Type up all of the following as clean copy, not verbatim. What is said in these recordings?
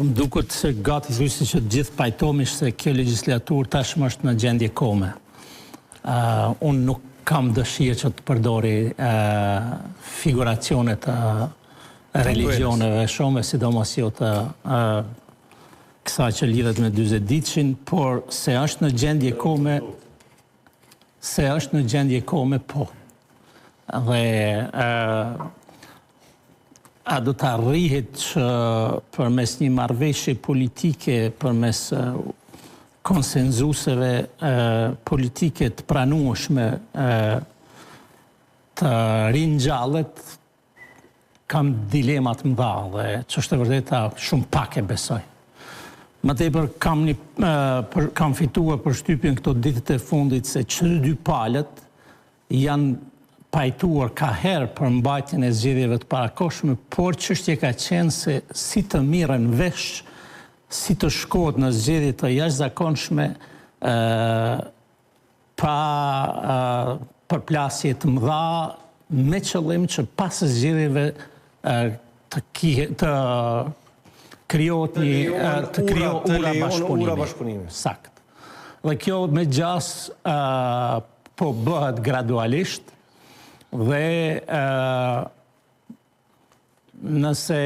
Më duket se gati thjesht që gjithë pajtohemi se kjo legjislaturë tashmë është në gjendje kome. Unë nuk kam dëshirë që të përdori figuracione të religioneve shumë, sidomos jo të kësaj që lidhet me 40 ditëshin, por se është në gjendje kome, po. Dhe a do të arrihet që përmes një marrëveshje politike, përmes konsenzuseve politike të pranueshme të rinjallet, kam dilemat mëdha dhe që është e vërteta shumë pak e besoj. Më tepër kam fituar përshtypjen këto ditët e fundit se që dy palët janë pajtuar ka herë për mbajtjen e zgjedhjeve të parakohshme, por çështja ka qenë se si të mirën vesh, si të shkohet në zgjedhje të jashtëzakonshme pa përplasje të mëdha, me qëllim që pas zgjedhjeve të krijohet ura bashkëpunimi. Sakt. Dhe kjo me gjas po bëhet gradualisht. Dhe nëse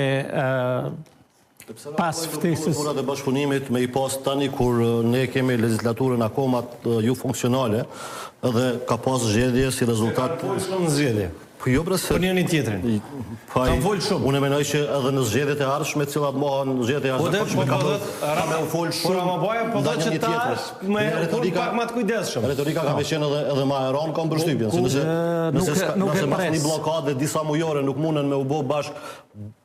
pas ftesës ura dhe bashkëpunimit me i pas tani kur ne kemi legislaturën akoma ju funksionale dhe ka pas zgjedhje si rezultat në zgjedhje. Po jo bre se po njëri tjetrin. Kam folë shumë. Unë mendoj që edhe në zgjedhjet e ardhshme, të cilat mohen zgjedhjet e ardhshme, ka me u folë shumë. Por Ramabaja po thotë që tash me pak më të kujdesshëm. Retorika ka qenë edhe më e rëndë, kam përshtypjen, se nëse mas një bllokade disa mujore nuk munden me u bë bashk,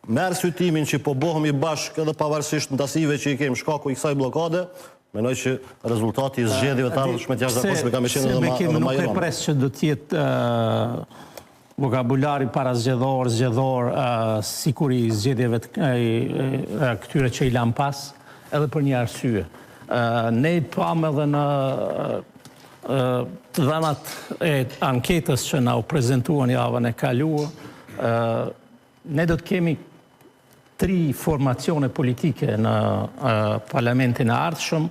merr sytimin që po bëhemi bashk edhe pavarësisht ndasive që i kemi shkaku i kësaj bllokade. Mendoj që rezultati i zgjedhjeve të ardhshme të jashtëzakonshme ka qenë edhe më i rëndë. Nuk e pres që do të jetë vokabulari para zgjedhor, sikur i zgjedhjeve këtyre që i lan pas, edhe për një arsye. Ne pam edhe në të dhënat e anketës që na u prezantuan javën e kaluar, ne do të kemi 3 formacione politike në parlamentin e ardhshëm,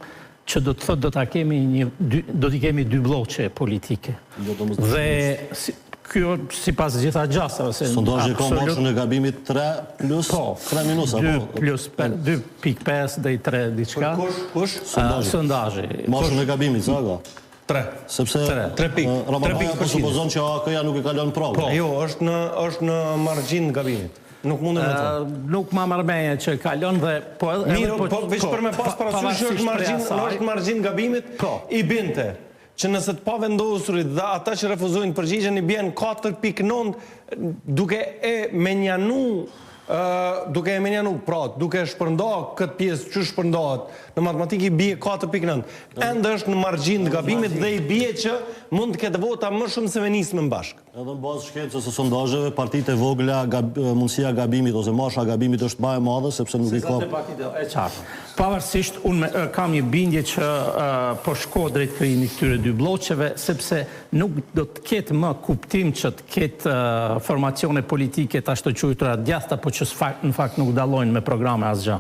që do të thotë do t'i kemi 2 bloqe politike. Dhe kjo si pas gjitha gjasave. Sondazhi ka moshën e gabimit 3 plus 3 minusa. 2.5 dhe i 3 diçka. Kush? Sondazhi. Moshën e gabimit, sa ka? 3. Sepse 3 pikë. Ramabaja po supozon që AK-ja nuk e kalon provë. Jo, është në margjin gabimit. Nuk mundem me të. Nuk ma marrëmendje që kalon dhe mirë, po veç për me pas parasysh që është margjin gabimit i binte që nëse të pavendosurit dhe ata që refuzojnë përgjigjen i bjen 4.9 duke e menjanu, pra duke shpërnda këtë pjesë që shpërndahet në matematikë i bie 4.9. Ende është në margjin të gabimit dhe i bie që mund të ketë vota më shumë se me nismë bashkë. Edhe në bazë shkencës së sondazheve, partitë e vogla, mundësia gabimit ose masha gabimit është më e madhe sepse nuk i ka. Pavarësisht, unë kam një bindje që po shko drejt krijimit këtyre 2 bloqeve, sepse nuk do të ketë më kuptim që të ketë formacione politike të ashtu quajtura djathta, po që në fakt nuk dallojnë me programe asgjë.